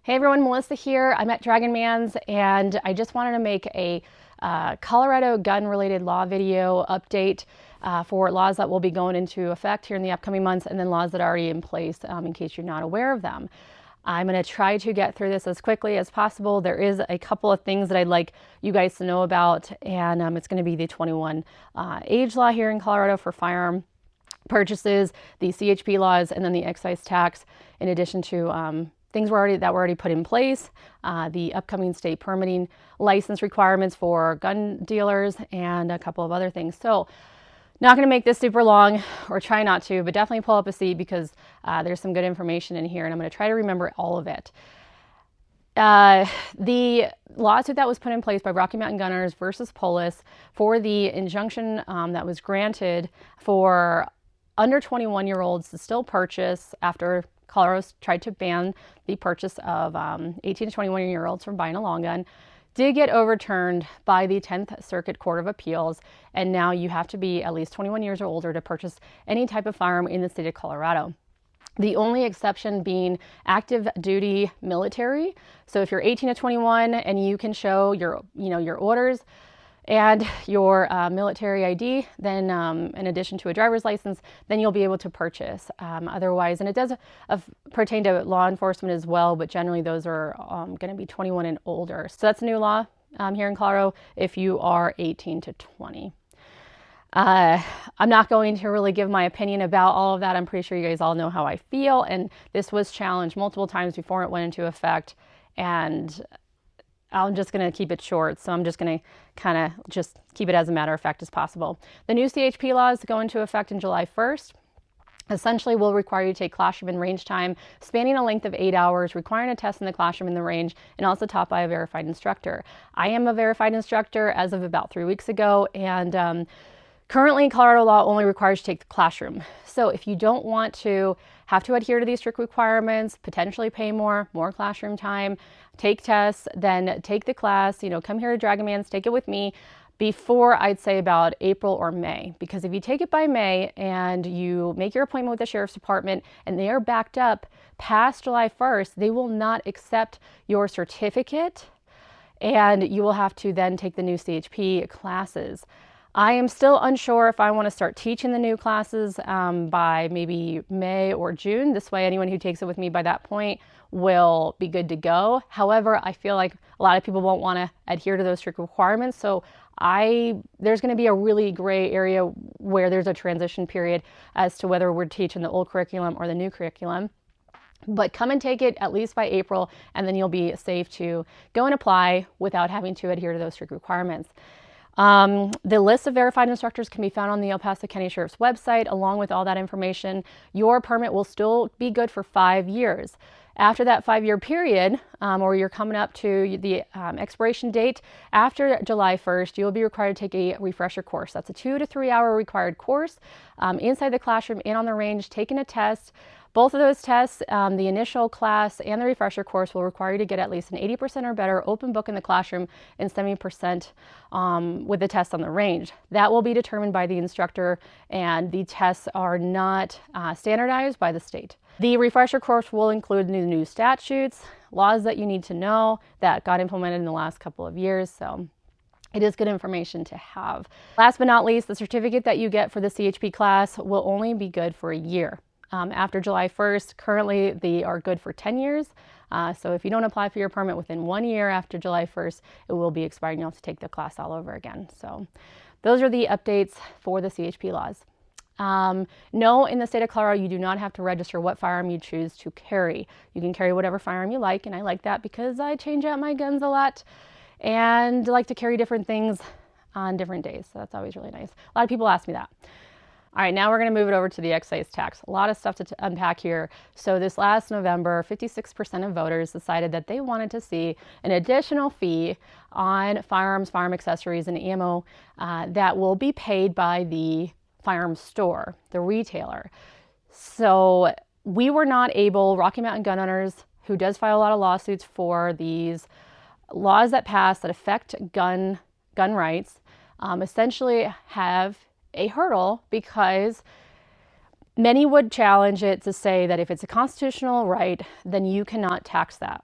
Hey everyone, Melissa here. I'm at Dragon Man's and I just wanted to make a Colorado gun-related law video update for laws that will be going into effect here in the upcoming months and then laws that are already in place in case you're not aware of them. I'm going to try to get through this as quickly as possible. There is a couple of things that I'd like you guys to know about, and it's going to be the 21 age law here in Colorado for firearm purchases, the CHP laws, and then the excise tax, in addition to things that were already put in place, the upcoming state permitting license requirements for gun dealers, and a couple of other things. So not going to make this super long, or try not to, but definitely pull up a seat because there's some good information in here and I'm going to try to remember all of it. The lawsuit that was put in place by Rocky Mountain Gunners versus Polis for the injunction that was granted for under 21-year-olds to still purchase after Colorado tried to ban the purchase of 18 to 21-year-olds from buying a long gun, did get overturned by the 10th Circuit Court of Appeals, and now you have to be at least 21 years or older to purchase any type of firearm in the state of Colorado. The only exception being active duty military. So if you're 18 to 21 and you can show your orders and your military ID, then in addition to a driver's license, then you'll be able to purchase. Otherwise, and it does pertain to law enforcement as well, but generally those are going to be 21 and older. So that's a new law here in Colorado if you are 18 to 20. I'm not going to really give my opinion about all of that. I'm pretty sure you guys all know how I feel, and this was challenged multiple times before it went into effect, and I'm just going to keep it short, so I'm just going to kind of just keep it as a matter of fact as possible. The new CHP laws go into effect on July 1st. Essentially will require you to take classroom and range time spanning a length of 8 hours, requiring a test in the classroom and the range, and also taught by a verified instructor. I am a verified instructor as of about 3 weeks ago, and currently, Colorado law only requires you to take the classroom. So if you don't want to have to adhere to these strict requirements, potentially pay more classroom time, take tests, then take the class, come here to Dragon Man's, take it with me before I'd say about April or May. Because if you take it by May and you make your appointment with the Sheriff's Department and they are backed up past July 1st, they will not accept your certificate and you will have to then take the new CHP classes. I am still unsure if I want to start teaching the new classes by maybe May or June. This way, anyone who takes it with me by that point will be good to go. However, I feel like a lot of people won't want to adhere to those strict requirements. So there's going to be a really gray area where there's a transition period as to whether we're teaching the old curriculum or the new curriculum. But come and take it at least by April, and then you'll be safe to go and apply without having to adhere to those strict requirements. The list of verified instructors can be found on the El Paso County Sheriff's website. Along with all that information, your permit will still be good for 5 years. After that 5-year period, or you're coming up to the expiration date after July 1st, you'll be required to take a refresher course. That's a 2 to 3 hour required course inside the classroom and on the range, taking a test. Both of those tests, the initial class and the refresher course, will require you to get at least an 80% or better open book in the classroom and 70% with the test on the range. That will be determined by the instructor, and the tests are not standardized by the state. The refresher course will include new statutes, laws that you need to know that got implemented in the last couple of years. So it is good information to have. Last but not least, the certificate that you get for the CHP class will only be good for a year. After July 1st, currently they are good for 10 years. So if you don't apply for your permit within 1 year after July 1st, it will be expired and you'll have to take the class all over again. So those are the updates for the CHP laws. No, in the state of Colorado, you do not have to register what firearm you choose to carry. You can carry whatever firearm you like, and I like that because I change out my guns a lot and like to carry different things on different days. So that's always really nice. A lot of people ask me that. All right, now we're going to move it over to the excise tax. A lot of stuff to unpack here. So this last November, 56% of voters decided that they wanted to see an additional fee on firearms, firearm accessories, and ammo that will be paid by the firearms store, the retailer. So we were not able, Rocky Mountain Gun Owners, who does file a lot of lawsuits for these laws that pass that affect gun rights, essentially have a hurdle because many would challenge it to say that if it's a constitutional right, then you cannot tax that.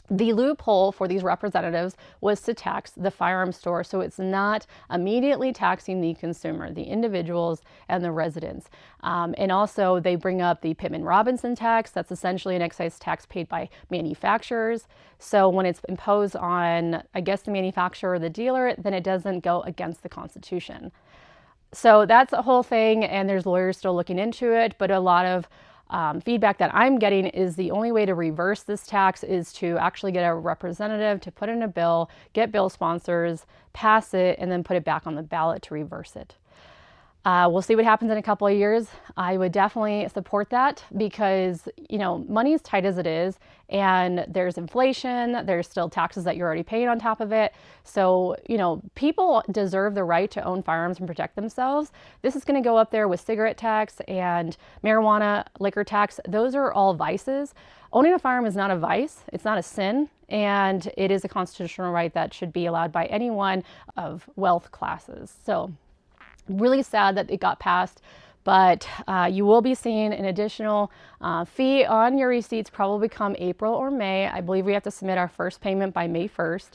The loophole for these representatives was to tax the firearms store, so it's not immediately taxing the consumer, the individuals and the residents. And also they bring up the Pittman-Robertson tax. That's essentially an excise tax paid by manufacturers. So when it's imposed on, I guess, the manufacturer or the dealer, then it doesn't go against the Constitution. So that's a whole thing, and there's lawyers still looking into it, but a lot of feedback that I'm getting is the only way to reverse this tax is to actually get a representative to put in a bill, get bill sponsors, pass it, and then put it back on the ballot to reverse it. We'll see what happens in a couple of years. I would definitely support that because, money is tight as it is, and there's inflation, there's still taxes that you're already paying on top of it. So, people deserve the right to own firearms and protect themselves. This is going to go up there with cigarette tax and marijuana, liquor tax. Those are all vices. Owning a firearm is not a vice, it's not a sin, and it is a constitutional right that should be allowed by anyone of wealth classes. So, really sad that it got passed, but you will be seeing an additional fee on your receipts probably come April or May. I believe we have to submit our first payment by May 1st.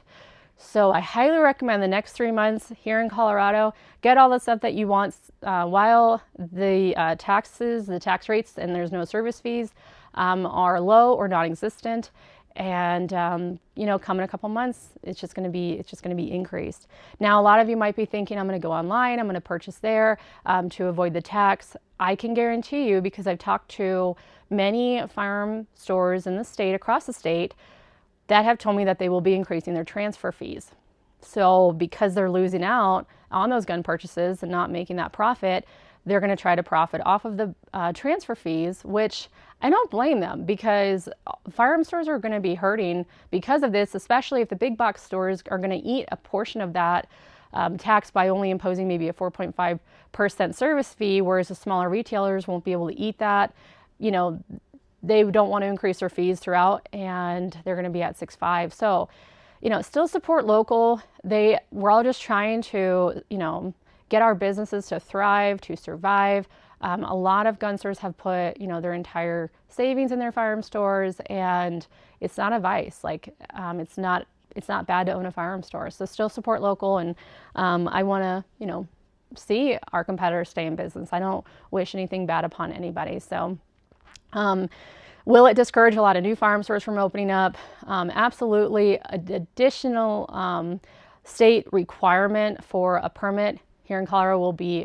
So I highly recommend the next 3 months here in Colorado, get all the stuff that you want while the taxes, the tax rates, and there's no service fees are low or non-existent. And come in a couple months, it's just going to be increased. Now, a lot of you might be thinking, I'm going to go online, I'm going to purchase there to avoid the tax. I can guarantee you, because I've talked to many firearm stores in the state, across the state, that have told me that they will be increasing their transfer fees. So because they're losing out on those gun purchases and not making that profit, they're going to try to profit off of the transfer fees, which I don't blame them, because firearm stores are going to be hurting because of this, especially if the big box stores are going to eat a portion of that tax by only imposing maybe a 4.5% service fee, whereas the smaller retailers won't be able to eat that. They don't want to increase their fees throughout, and they're going to be at 6.5. So, still support local. We're all just trying to, get our businesses to thrive, to survive. A lot of gun stores have put, their entire savings in their firearm stores, and it's not a vice. It's not bad to own a firearm store. So still support local, and I want to, see our competitors stay in business. I don't wish anything bad upon anybody. So, will it discourage a lot of new firearm stores from opening up? Absolutely. Additional state requirement for a permit here in Colorado will be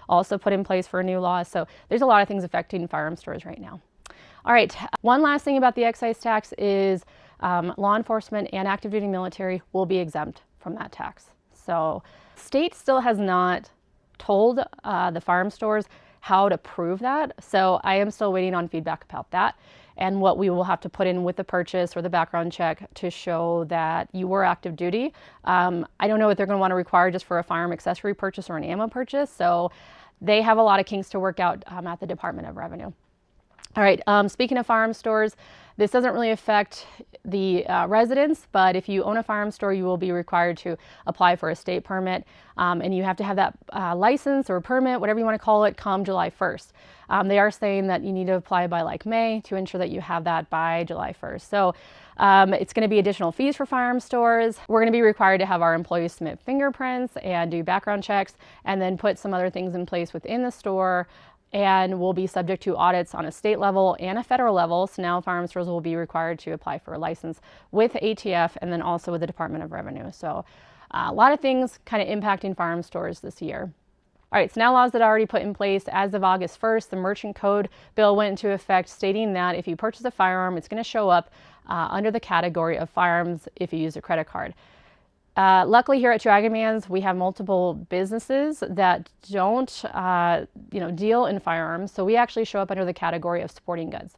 also put in place for a new law. So there's a lot of things affecting firearm stores right now. All right, one last thing about the excise tax is law enforcement and active duty military will be exempt from that tax. So state still has not told the firearm stores how to prove that. So I am still waiting on feedback about that and what we will have to put in with the purchase or the background check to show that you were active duty. I don't know what they're going to want to require just for a firearm accessory purchase or an ammo purchase. So they have a lot of kinks to work out at the Department of Revenue. All right, speaking of firearm stores, this doesn't really affect the residents, but if you own a firearm store, you will be required to apply for a state permit, and you have to have that license or permit, whatever you want to call it, come July 1st. They are saying that you need to apply by May to ensure that you have that by July 1st. So it's going to be additional fees for firearm stores. We're going to be required to have our employees submit fingerprints and do background checks, and then put some other things in place within the store, and will be subject to audits on a state level and a federal level. So now firearm stores will be required to apply for a license with ATF and then also with the Department of Revenue. So a lot of things kind of impacting firearm stores this year. All right, so now laws that are already put in place. As of August 1st, the Merchant Code bill went into effect, stating that if you purchase a firearm, it's going to show up under the category of firearms if you use a credit card. Luckily here at Dragonman's, we have multiple businesses that don't, deal in firearms. So we actually show up under the category of sporting goods.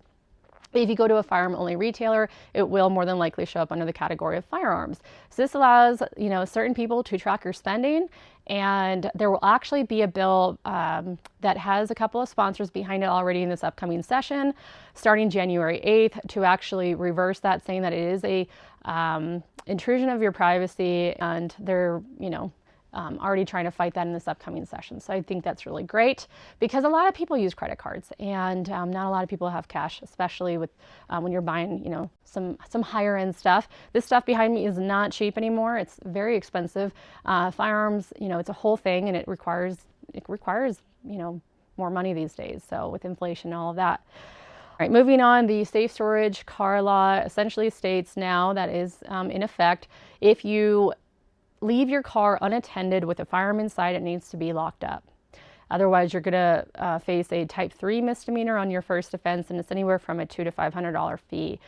If you go to a firearm-only retailer, it will more than likely show up under the category of firearms. So this allows, certain people to track your spending, and there will actually be a bill that has a couple of sponsors behind it already in this upcoming session, starting January 8th, to actually reverse that, saying that it is a intrusion of your privacy, and they're, already trying to fight that in this upcoming session. So I think that's really great because a lot of people use credit cards, and not a lot of people have cash, especially with when you're buying, you know, some higher end stuff. This stuff behind me is not cheap anymore. It's very expensive. Firearms, you know, it's a whole thing, and it requires you know, more money these days. So with inflation and all of that. All right, moving on, the safe storage car law essentially states now that is in effect, if you leave your car unattended with a firearm inside, it needs to be locked up. Otherwise, you're going to face a type 3 misdemeanor on your first offense, and it's anywhere from a $200 to $500 fee.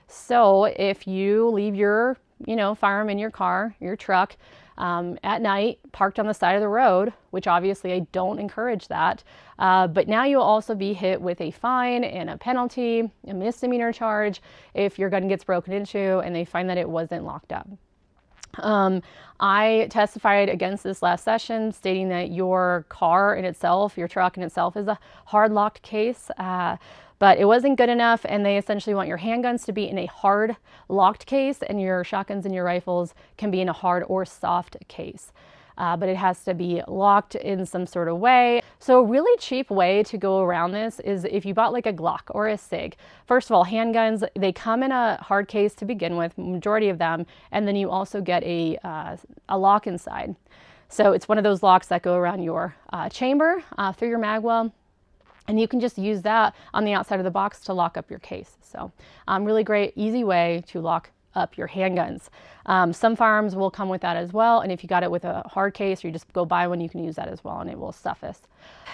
So if you leave your, you know, firearm in your car, your truck, at night, parked on the side of the road, which obviously I don't encourage that, but now you'll also be hit with a fine and a penalty, a misdemeanor charge, if your gun gets broken into and they find that it wasn't locked up. I testified against this last session, stating that your car in itself, your truck in itself, is a hard locked case, but it wasn't good enough, and they essentially want your handguns to be in a hard locked case, and your shotguns and your rifles can be in a hard or soft case. But it has to be locked in some sort of way. So a really cheap way to go around this is if you bought like a Glock or a SIG. First of all, handguns, they come in a hard case to begin with, majority of them, and then you also get a lock inside. So it's one of those locks that go around your chamber through your mag well, and you can just use that on the outside of the box to lock up your case. So really great, easy way to lock up your handguns. Some firearms will come with that as well, and if you got it with a hard case or you just go buy one, you can use that as well, and it will suffice.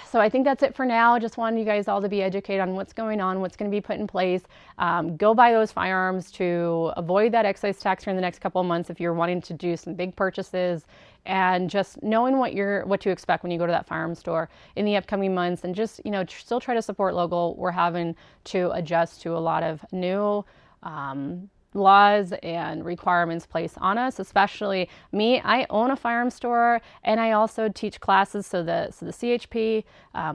So I think that's it for now. I just wanted you guys all to be educated on what's going on, what's going to be put in place. Go buy those firearms to avoid that excise tax during the next couple of months if you're wanting to do some big purchases, and just knowing what to expect when you go to that firearm store in the upcoming months, and just, you know, still try to support local. We're having to adjust to a lot of new laws and requirements placed on us, especially me. I own a firearm store, and I also teach classes. So the CHP,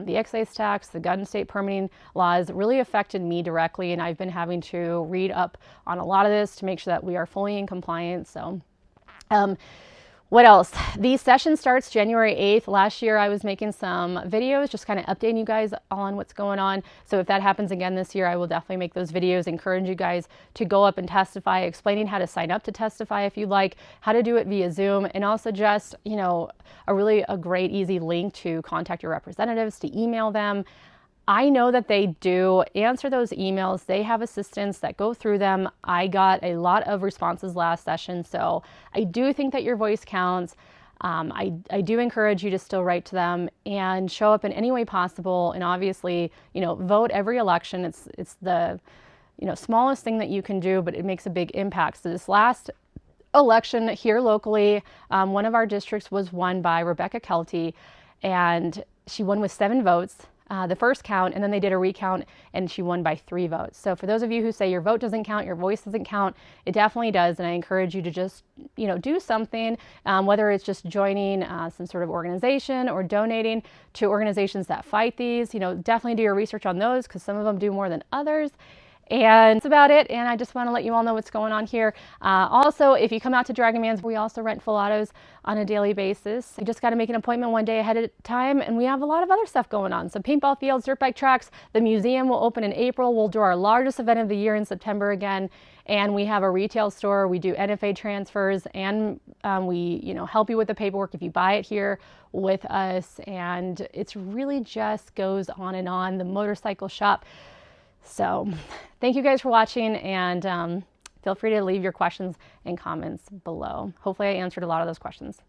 the excise tax, the gun state permitting laws really affected me directly, and I've been having to read up on a lot of this to make sure that we are fully in compliance. So what else? The session starts January 8th. Last year I was making some videos just kind of updating you guys on what's going on. So if that happens again this year, I will definitely make those videos, encourage you guys to go up and testify, explaining how to sign up to testify if you'd like, how to do it via Zoom, and also just, you know, a great easy link to contact your representatives, to email them. I know that they do answer those emails. They have assistants that go through them. I got a lot of responses last session, so I do think that your voice counts. I do encourage you to still write to them and show up in any way possible. And obviously, you know, vote every election. It's the, you know, smallest thing that you can do, but it makes a big impact. So this last election here locally, one of our districts was won by Rebecca Kelty, and she won with 7 votes. The first count, and then they did a recount, and she won by 3 votes. So for those of you who say your vote doesn't count, your voice doesn't count, it definitely does, and I encourage you to just, you know, do something, whether it's just joining some sort of organization or donating to organizations that fight these. You know, definitely do your research on those, because some of them do more than others. And that's about it, and I just want to let you all know what's going on here. Also, if you come out to Dragonman's, we also rent full autos on a daily basis. You just got to make an appointment one day ahead of time, and we have a lot of other stuff going on. So paintball fields, dirt bike tracks, the museum will open in April. We'll do our largest event of the year in September again, and we have a retail store. We do NFA transfers, and we, you know, help you with the paperwork if you buy it here with us, and it's really just goes on and on. The motorcycle shop. So thank you guys for watching, and feel free to leave your questions and comments below. Hopefully I answered a lot of those questions.